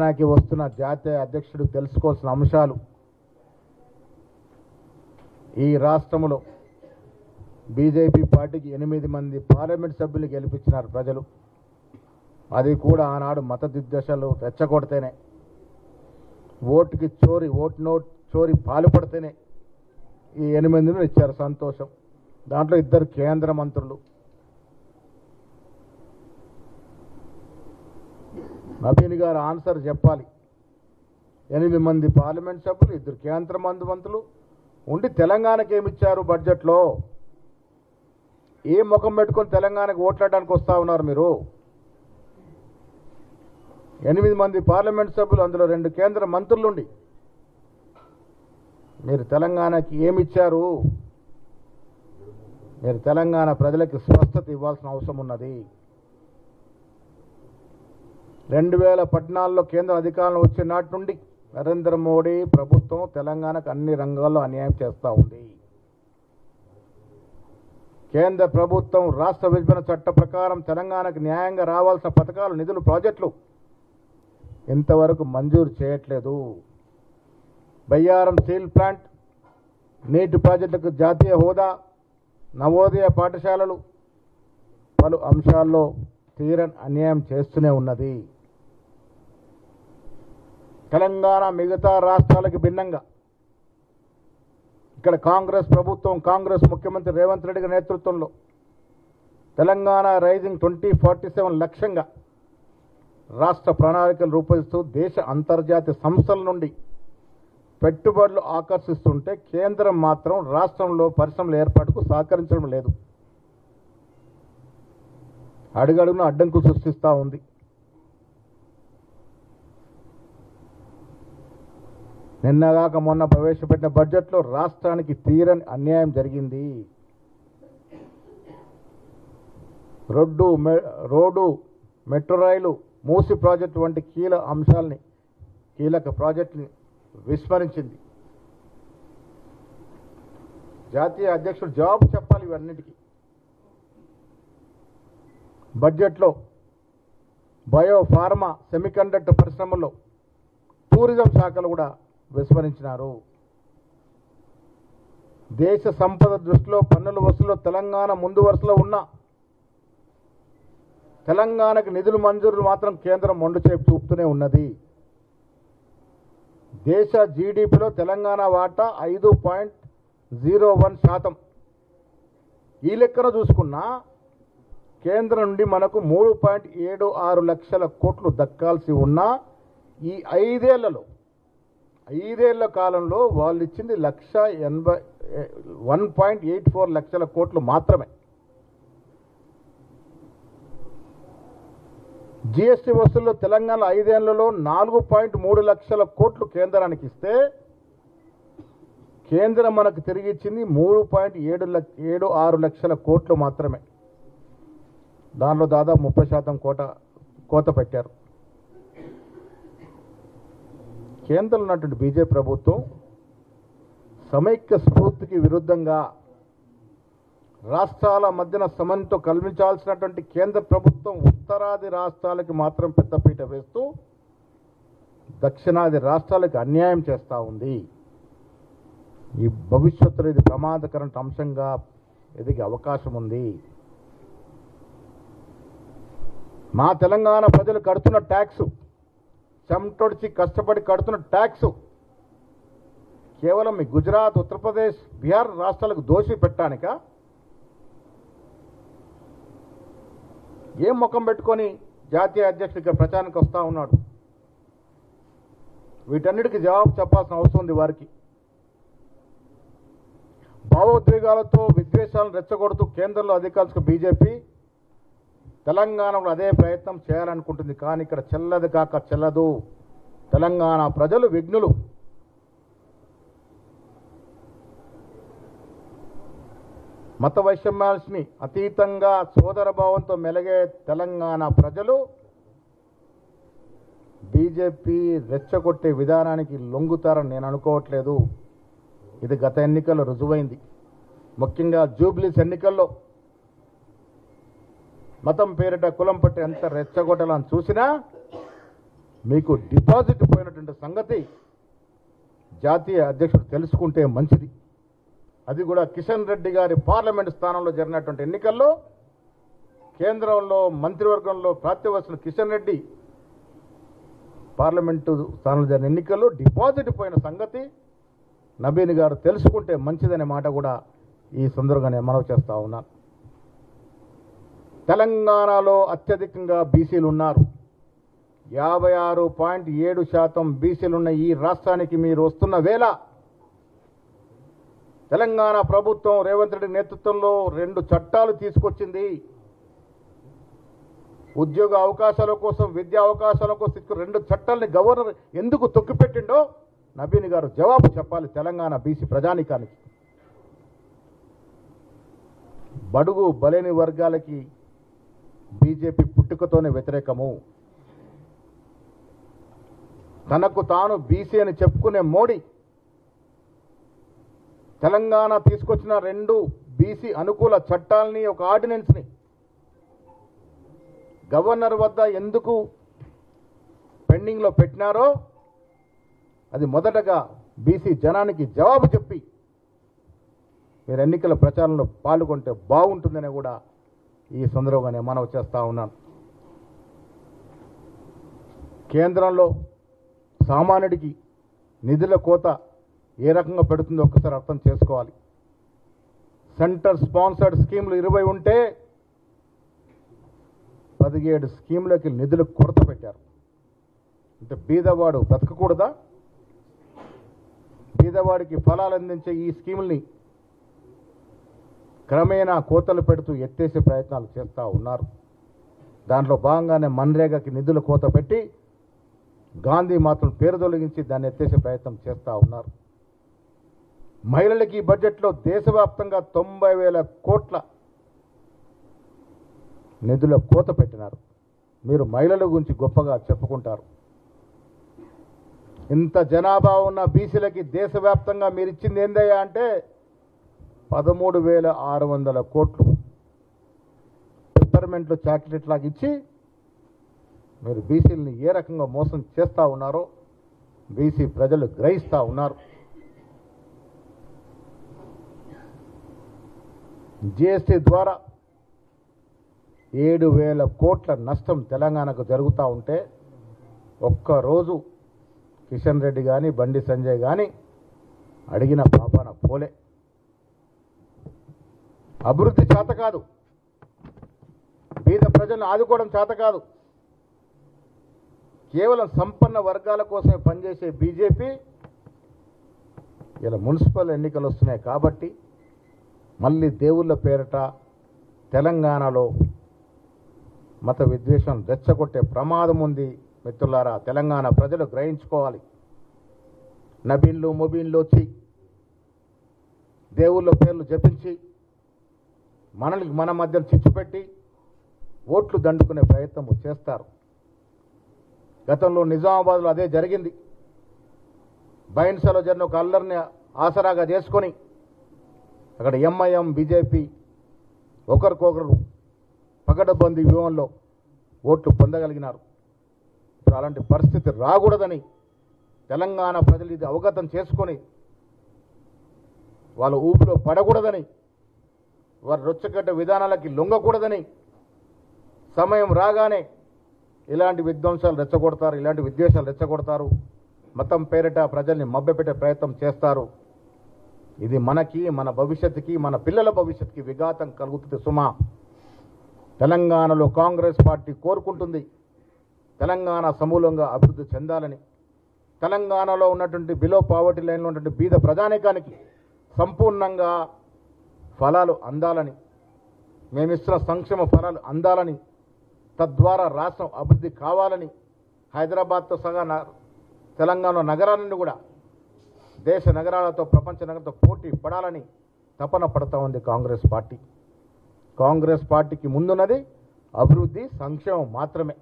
తెలంగాణకి వస్తున్న జాతీయ అధ్యక్షుడు తెలుసుకోవాల్సిన అంశాలు. ఈ రాష్ట్రంలో బీజేపీ పార్టీకి 8 మంది పార్లమెంట్ సభ్యులు గెలిపించినారు ప్రజలు. అది కూడా ఆనాడు మత దిగ్గజాలు రెచ్చగొడితేనే, ఓటుకి చోరీ, ఓటు నోట్ చోరీ పాల్పడితేనే ఈ 8 మందిని ఇచ్చారు. సంతోషం. దాంట్లో 2 కేంద్ర మంత్రులు. నవీన్ గారు ఆన్సర్ చెప్పాలి. 8 మంది పార్లమెంట్ సభ్యులు, 2 కేంద్ర మంత్రులు ఉండి తెలంగాణకి ఏమిచ్చారు బడ్జెట్లో? ఏ ముఖం పెట్టుకొని తెలంగాణకు ఓట్లాడడానికి వస్తూ ఉన్నారు మీరు? 8 మంది పార్లమెంట్ సభ్యులు, అందులో 2 కేంద్ర మంత్రులుండి మీరు తెలంగాణకి ఏమిచ్చారు? మీరు తెలంగాణ ప్రజలకు స్పష్టత ఇవ్వాల్సిన అవసరం ఉన్నది. 2014లో కేంద్ర అధికారంలో వచ్చిన నాటి నుండి నరేంద్ర మోడీ ప్రభుత్వం తెలంగాణకు అన్ని రంగాల్లో అన్యాయం చేస్తూ ఉంది. కేంద్ర ప్రభుత్వం రాష్ట్ర విభజన చట్ట ప్రకారం తెలంగాణకు న్యాయంగా రావాల్సిన పథకాలు, నిధులు, ప్రాజెక్టులు ఇంతవరకు మంజూరు చేయట్లేదు. బయ్యారం స్టీల్ ప్లాంట్, నీటి ప్రాజెక్టులకు జాతీయ హోదా, నవోదయ పాఠశాలలు పలు అంశాల్లో తీరని అన్యాయం చేస్తూనే ఉన్నది. తెలంగాణ మిగతా రాష్ట్రాలకు భిన్నంగా ఇక్కడ కాంగ్రెస్ ప్రభుత్వం, కాంగ్రెస్ ముఖ్యమంత్రి రేవంత్ రెడ్డి గారి నేతృత్వంలో తెలంగాణ రైజింగ్ 2047 లక్ష్యంగా రాష్ట్ర ప్రణాళికలు రూపొందిస్తూ దేశ అంతర్జాతీయ సంస్థల నుండి పెట్టుబడులు ఆకర్షిస్తుంటే కేంద్రం మాత్రం రాష్ట్రంలో పరిశ్రమల ఏర్పాటుకు సహకరించడం లేదు. అడుగడుగున అడ్డంకులు సృష్టిస్తూ ఉంది. నిన్నగాక మొన్న ప్రవేశపెట్టిన బడ్జెట్లో రాష్ట్రానికి తీరని అన్యాయం జరిగింది. రోడ్డు, మెట్రో రైలు, మూసి ప్రాజెక్టు వంటి కీలక ప్రాజెక్టుని విస్మరించింది. జాతీయ అధ్యక్షుడు జవాబు చెప్పాలి ఇవన్నిటికీ. బడ్జెట్లో బయో, ఫార్మా, సెమీకండక్టర్ పరిశ్రమల్లో, టూరిజం శాఖలు కూడా విస్మరించినారు. దేశ సంపద దృష్టిలో పన్నుల వసూలులో తెలంగాణ ముందు వరుసలో ఉన్న తెలంగాణకు నిధులు మంజూరులు మాత్రం కేంద్రం మొండు చేపు చూపుతూనే ఉన్నది. దేశ జీడీపీలో తెలంగాణ వాటా 5.01%. ఈ లెక్కన చూసుకున్నా కేంద్రం నుండి మనకు 3.76 లక్షల కోట్లు దక్కాల్సి ఉన్నా ఈ 5 ఏళ్ల కాలంలో వాళ్ళు ఇచ్చింది 1.84 లక్షల కోట్లు మాత్రమే. జీఎస్టీ వసూల్లో తెలంగాణ 5 ఏళ్లలో 4.3 లక్షల కోట్లు కేంద్రానికి ఇస్తే కేంద్రం మనకు తిరిగి ఇచ్చింది 3.76 లక్షల కోట్లు మాత్రమే. దానిలో దాదాపు 30% కోత పెట్టారు. కేంద్రంలో ఉన్నటువంటి బీజేపీ ప్రభుత్వం సమైక్య స్ఫూర్తికి విరుద్ధంగా రాష్ట్రాల మధ్యన సమన్వయంతో కల్పించాల్సినటువంటి కేంద్ర ప్రభుత్వం ఉత్తరాది రాష్ట్రాలకి మాత్రం పెద్దపీట వేస్తూ దక్షిణాది రాష్ట్రాలకు అన్యాయం చేస్తూ ఉంది. ఈ భవిష్యత్తులో ఇది ప్రమాదకరమైన అంశంగా ఎదిగే అవకాశం ఉంది. మా తెలంగాణ ప్రజలు కడుతున్న ట్యాక్సు, చెమటొడిచి కష్టపడి కడుతున్న ట్యాక్సు కేవలం మీ గుజరాత్, ఉత్తరప్రదేశ్, బీహార్ రాష్ట్రాలకు దోషి పెట్టడానిక? ఏం ముఖం పెట్టుకొని జాతీయ అధ్యక్షుడు ఇక్కడ ప్రచారానికి వస్తూ ఉన్నాడు? వీటన్నిటికీ జవాబు చెప్పాల్సిన అవసరం ఉంది వారికి. భావోద్వేగాలతో విద్వేషాలను రెచ్చగొడుతూ కేంద్రంలో అధికారులకు బీజేపీ తెలంగాణలో అదే ప్రయత్నం చేయాలనుకుంటుంది. కానీ ఇక్కడ చెల్లదు కాక చెల్లదు. తెలంగాణ ప్రజలు విఘ్నులు. మత వైషమ్యాల్ని అతీతంగా సోదర భావంతో మెలిగే తెలంగాణ ప్రజలు బీజేపీ రెచ్చగొట్టే విధానానికి లొంగుతారని నేను అనుకోవట్లేదు. ఇది గత ఎన్నికల్లో రుజువైంది. ముఖ్యంగా జూబ్లీస్ ఎన్నికల్లో మతం పేరిట కులం పట్టి ఎంత రెచ్చగొట్టాలని చూసినా మీకు డిపాజిట్ పోయినటువంటి సంగతి జాతీయ అధ్యక్షుడు తెలుసుకుంటే మంచిది. అది కూడా కిషన్ రెడ్డి గారి పార్లమెంటు స్థానంలో జరిగినటువంటి ఎన్నికల్లో కేంద్రంలో మంత్రివర్గంలో ప్రాతివస్తున్న కిషన్ రెడ్డి పార్లమెంటు స్థానంలో జరిగిన ఎన్నికల్లో డిపాజిట్ పోయిన సంగతి నబీన్ గారు తెలుసుకుంటే మంచిదనే మాట కూడా ఈ సందర్భంగా మనవి చేస్తా ఉన్నాను. తెలంగాణలో అత్యధికంగా బీసీలు ఉన్నారు. 56.7% బీసీలున్న ఈ రాష్ట్రానికి మీరు వస్తున్న వేళ తెలంగాణ ప్రభుత్వం రేవంత్ రెడ్డి నేతృత్వంలో 2 చట్టాలు తీసుకొచ్చింది. ఉద్యోగ అవకాశాల కోసం, విద్యా అవకాశాల కోసం 2 చట్టాలని గవర్నర్ ఎందుకు తొక్కిపెట్టిండో నబీన్ గారు జవాబు చెప్పాలి తెలంగాణ బీసీ ప్రజానికానికి. బడుగు బలేని వర్గాలకి బీజేపీ పుట్టుకతోనే వ్యతిరేకము. తనకు తాను బీసీ అని చెప్పుకునే మోడీ తెలంగాణ తీసుకొచ్చిన 2 బీసీ అనుకూల చట్టాలని, ఒక ఆర్డినెన్స్ని గవర్నర్ వద్ద ఎందుకు పెండింగ్లో పెట్టినారో అది మొదటగా బీసీ జనానికి జవాబు చెప్పి మీరు ఎన్నికల ప్రచారంలో పాల్గొంటే బాగుంటుందని కూడా ఈ సందర్భంగా మనవి చేస్తా ఉన్నాను. కేంద్రంలో సామాన్యుడికి నిధుల కోత ఏ రకంగా పెడుతుందో ఒక్కసారి అర్థం చేసుకోవాలి. సెంటర్ స్పాన్సర్డ్ స్కీములు 20 ఉంటే 17 స్కీములకి నిధులు కొరత పెట్టారు. అంటే బీదవాడు బ్రతకకూడదా? బీదవాడికి ఫలాలు అందించే ఈ స్కీముల్ని క్రమేణా కోతలు పెడుతూ ఎత్తేసే ప్రయత్నాలు చేస్తూ ఉన్నారు. దాంట్లో భాగంగానే మన్రేగాకి నిధుల కోత పెట్టి గాంధీ మాత్రం పేరు తొలగించి దాన్ని ఎత్తేసే ప్రయత్నం చేస్తూ ఉన్నారు. మహిళలకి బడ్జెట్లో దేశవ్యాప్తంగా 90,000 కోట్ల నిధుల కోత పెట్టినారు. మీరు మహిళల గురించి గొప్పగా చెప్పుకుంటారు. ఇంత జనాభా ఉన్న బీసీలకి దేశవ్యాప్తంగా మీరు ఇచ్చింది ఏందయ్యా అంటే 13,600 కోట్లు పెప్పర్మెంట్లు చాక్లెట్ లాగా ఇచ్చి మీరు బీసీలని ఏ రకంగా మోసం చేస్తూ ఉన్నారో బీసీ ప్రజలు గ్రహిస్తూ ఉన్నారు. జీఎస్టీ ద్వారా 7,000 కోట్ల నష్టం తెలంగాణకు జరుగుతూ ఉంటే ఒక్కరోజు కిషన్ రెడ్డి కానీ బండి సంజయ్ కానీ అడిగిన పాపాన పోలే. అభివృద్ధి చేత కాదు, బీద ప్రజలను ఆదుకోవడం చేత కాదు, కేవలం సంపన్న వర్గాల కోసమే పనిచేసే బీజేపీ ఇలా మున్సిపల్ ఎన్నికలు వస్తున్నాయి కాబట్టి మళ్ళీ దేవుళ్ళ పేరిట తెలంగాణలో మత విద్వేషం రెచ్చగొట్టే ప్రమాదం ఉంది. మిత్రులారా, తెలంగాణ ప్రజలు గ్రహించుకోవాలి. నబీన్లు మొబీన్లు వచ్చి దేవుళ్ళ పేర్లు జపించి మన మధ్య చిచ్చు పెట్టి ఓట్లు దండుకునే ప్రయత్నం చేస్తారు. గతంలో నిజామాబాద్లో అదే జరిగింది. బైన్సాలో జరిగిన ఒక అల్లరిని ఆసరాగా చేసుకొని అక్కడ ఎంఐఎం బీజేపీ ఒకరికొకరు పకడ్బందీ వ్యూహంలో ఓట్లు పొందగలిగినారు. ఇప్పుడు అలాంటి పరిస్థితి రాకూడదని తెలంగాణ ప్రజలు ఇది అవగతం చేసుకొని వాళ్ళ ఊపిలో పడకూడదని, వారి రొచ్చగడ్డ విధానాలకి లొంగకూడదని సమయం రాగానే ఇలాంటి విధ్వంసాలు రెచ్చగొడతారు, ఇలాంటి విద్వేషాలు రెచ్చగొడతారు, మతం పేరిట ప్రజల్ని మభ్యపెట్టే ప్రయత్నం చేస్తారు. ఇది మనకి, మన భవిష్యత్తుకి, మన పిల్లల భవిష్యత్తుకి విఘాతం కలుగుతుంది సుమా. తెలంగాణలో కాంగ్రెస్ పార్టీ కోరుకుంటుంది తెలంగాణ సమూలంగా అభివృద్ధి చెందాలని, తెలంగాణలో ఉన్నటువంటి బిలో పావర్టీ లైన్లో ఉన్నటువంటి బీద ప్రజానీకానికి సంపూర్ణంగా ఫలాలు అందాలని, మేమిస్తున్న సంక్షేమ ఫలాలు అందాలని, తద్వారా రాష్ట్రం అభివృద్ధి కావాలని, హైదరాబాద్తో సహా తెలంగాణ నగరాలను కూడా దేశ నగరాలతో ప్రపంచ నగరాలతో పోటీ పడాలని తపన పడుతూ ఉంది కాంగ్రెస్ పార్టీ. కాంగ్రెస్ పార్టీకి ముందున్నది అభివృద్ధి, సంక్షేమం మాత్రమే.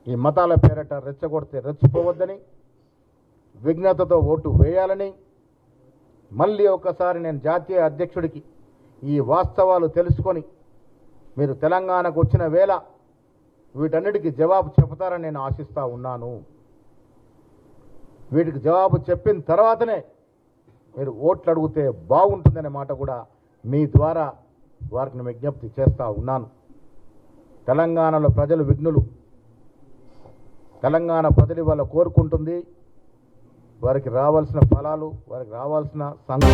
ఈ మతాల పేరట రెచ్చగొడితే రెచ్చిపోవద్దని, విజ్ఞతతో ఓటు వేయాలని మళ్ళీ ఒకసారి నేను జాతీయ అధ్యక్షుడికి ఈ వాస్తవాలు తెలుసుకొని మీరు తెలంగాణకు వచ్చిన వేళ వీటన్నిటికీ జవాబు చెప్తారని నేను ఆశిస్తా ఉన్నాను. వీటికి జవాబు చెప్పిన తర్వాతనే మీరు ఓట్లు అడిగితే బాగుంటుందనే మాట కూడా మీ ద్వారా వారికి విజ్ఞప్తి చేస్తా ఉన్నాను. తెలంగాణలో ప్రజలు విఘ్నులు. తెలంగాణ ప్రజలు వాళ్ళ కోరుకుంటుంది వారికి రావాల్సిన ఫలాలు, వారికి రావాల్సిన సంఘ